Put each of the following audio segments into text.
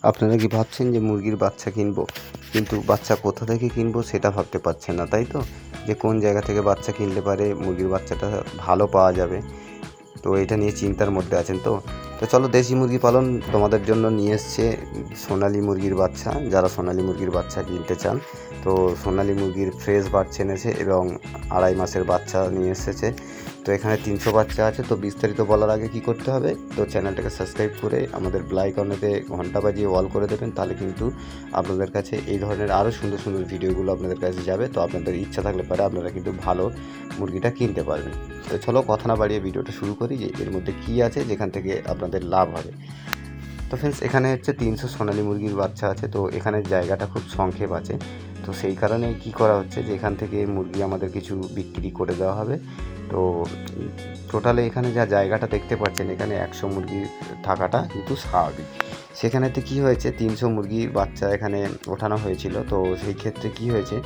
আপনারা কি ভাবছেন যে মুরগির বাচ্চা কিনবো, কিন্তু বাচ্চা কোথা থেকে কিনবো সেটা ভাবতে পারছেন না, তাই তো? যে কোন জায়গা থেকে বাচ্চা কিনলে পারে মুরগির বাচ্চাটা ভালো পাওয়া যাবে, তো এটা নিয়ে চিন্তার মধ্যে আছেন তো। চলো, দেশি মুরগি পালন তোমাদের জন্য নিয়ে এসছে সোনালি মুরগির বাচ্চা। যারা সোনালি মুরগির বাচ্চা কিনতে চান, তো সোনালি মুরগির ফ্রেশ বাচ্চা এনেছে এবং 2.5 মাসের বাচ্চা নিয়ে এসেছে। তো এখানে 300 বাচ্চা আছে। তো বিস্তারিত বলার আগে কি করতে হবে, তো চ্যানেলটাকে সাবস্ক্রাইব করে আমাদের বেল আইকনেতে ঘন্টা বাজিয়ে অল করে দেবেন, তাহলে কিন্তু আপনাদের কাছে এই ধরনের আরও সুন্দর সুন্দর ভিডিওগুলো আপনাদের কাছে যাবে। তো আপনাদের ইচ্ছা থাকলে পারে আপনারা কিন্তু ভালো মুরগিটা কিনতে পারবেন। তো চলো, কথা না বাড়িয়ে ভিডিওটা শুরু করি যে এর মধ্যে কী আছে যেখান থেকে আপনাদের লাভ হবে। তো ফ্রেন্ডস, এখানে হচ্ছে 300 সোনালি মুরগির বাচ্চা আছে। তো এখানে জায়গাটা খুব সংক্ষেপ আছে, তো সেই কারণে কি করা হচ্ছে যে এখান থেকে মুরগি আমাদের কিছু বিক্রি করে দেওয়া হবে। তো টোটালে এখানে যা জায়গাটা দেখতে পাচ্ছেন, এখানে 100 মুরগি থাকাটা কিন্তু স্বাভাবিক। সেখানেতে কি হয়েছে, 300 মুরগির বাচ্চা এখানে ওঠানো হয়েছিল। তো সেই ক্ষেত্রে কি হয়েছে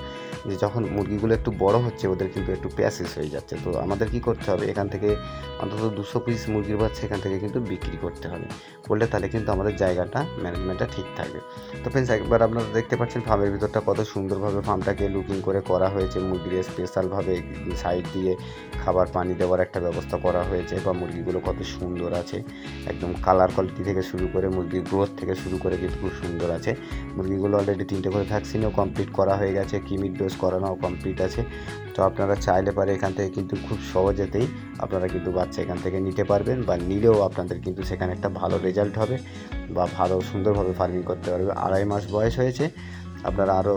যে যখন মুরগিগুলো একটু বড় হচ্ছে, ওদের কিন্তু একটু প্যাসেজ হয়ে যাচ্ছে। তো আমাদের কি করতে হবে, এখান থেকে অন্তত 200 পিস মুরগির বাচ্চা এখান থেকে কিন্তু বিক্রি করতে হবে। করলে তাহলে কিন্তু আমাদের জায়গাটা ম্যানেজমেন্টটা ঠিক থাকবে। তো ফ্রেন্ডস, একবার আপনারা দেখতে পাচ্ছেন ফার্মের ভিতরটা কত সুন্দরভাবে ফার্মটাকে লুকিং করে করা হয়েছে। মুরগির স্পেশালভাবে সাইড দিয়ে খাবার পানি দেওয়ার একটা ব্যবস্থা করা হয়েছে, বা মুরগিগুলো কত সুন্দর আছে, একদম কালার কোয়ালিটি থেকে শুরু করে মুরগির গ্রোথ থেকে শুরু করে কিন্তু খুব সুন্দর আছে। মুরগিগুলো অলরেডি 3টে করে ভ্যাকসিনও কমপ্লিট করা হয়ে গেছে, কিমির ডোজ করানোও কমপ্লিট আছে। তো আপনারা চাইলে পারে এখান থেকে কিন্তু খুব সহজেতেই আপনারা কিন্তু বাচ্চা এখান থেকে নিতে পারবেন, বা নিলেও আপনাদের কিন্তু সেখানে একটা ভালো রেজাল্ট হবে, বা ভালো সুন্দরভাবে ফার্মিং করতে পারবে। 2.5 মাস বয়স হয়েছে, আপনারা আরও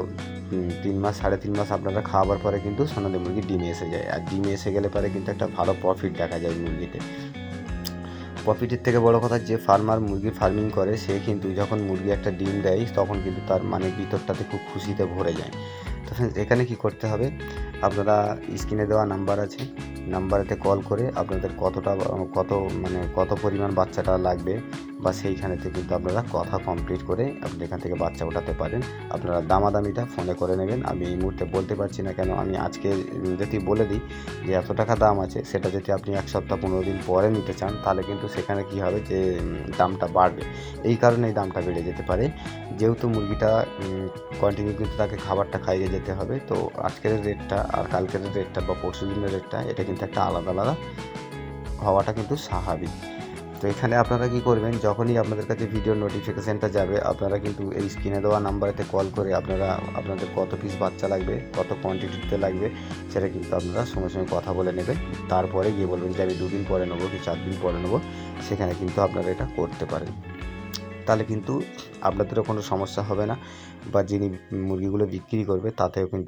3 মাস 3.5 মাস আপনারা খাওয়াবার পরে কিন্তু সোনালি মুরগি ডিমে এসে যায়। আর ডিমে এসে গেলে পরে কিন্তু একটা ভালো প্রফিট দেখা যায় মুরগিতে। প্রফিটের থেকে বড় কথা, যে ফার্মার মুরগি ফার্মিং করে সে কিন্তু যখন মুরগি একটা ডিম দেয়, তখন কিন্তু তার মানে ভিতরটাতে খুব খুশিতে ভরে যায়। তো ফ্রেন্ডস, এখানে কি করতে হবে, আপনারা স্ক্রিনে দেওয়া নাম্বার আছে, নাম্বারেতে কল করে আপনাদের কত পরিমাণ বাচ্চাটা লাগবে, বা সেইখানেতে কিন্তু আপনারা কথা কমপ্লিট করে আপনি এখান থেকে বাচ্চা ওঠাতে পারেন। আপনারা দামাদামিটা ফোনে করে নেবেন। আমি এই মুহূর্তে বলতে পারছি না, কেন আমি আজকে যদি বলে দিই যে এত টাকা দাম আছে, সেটা যদি আপনি 1 সপ্তাহ 15 দিন পরে নিতে চান, তাহলে কিন্তু সেখানে কি হবে যে দামটা বাড়বে। এই কারণেই দামটা বেড়ে যেতে পারে, যেহেতু মুরগিটা কন্টিনিউ কিন্তু তাকে খাবারটা খাইয়ে যেতে হবে। তো আজকের রেটটা আর কালকের রেটটা বা পরশু দিনের রেটটা, এটা কিন্তু একটা আলাদা আলাদা হওয়াটা কিন্তু স্বাভাবিক। তো এখানে আপনারা কি করবেন, যখনই আপনাদের কাছে ভিডিও নোটিফিকেশানটা যাবে, আপনারা কিন্তু এই স্ক্রিনে দেওয়া নাম্বারেতে কল করে আপনারা আপনাদের কত পিস বাচ্চা লাগবে, কত কোয়ান্টিটিতে লাগবে, সেটা কিন্তু আপনারা সঙ্গে সঙ্গে কথা বলে নেবেন। তারপরে গিয়ে বলবেন যে আমি 2 দিন পরে নেবো কি 4 দিন পরে নেবো, সেখানে কিন্তু আপনারা এটা করতে পারেন। তাহলে কিন্তু আপনাদেরও কোনো সমস্যা হবে না, বা যিনি মুরগিগুলো বিক্রি করবে তাতেও কিন্তু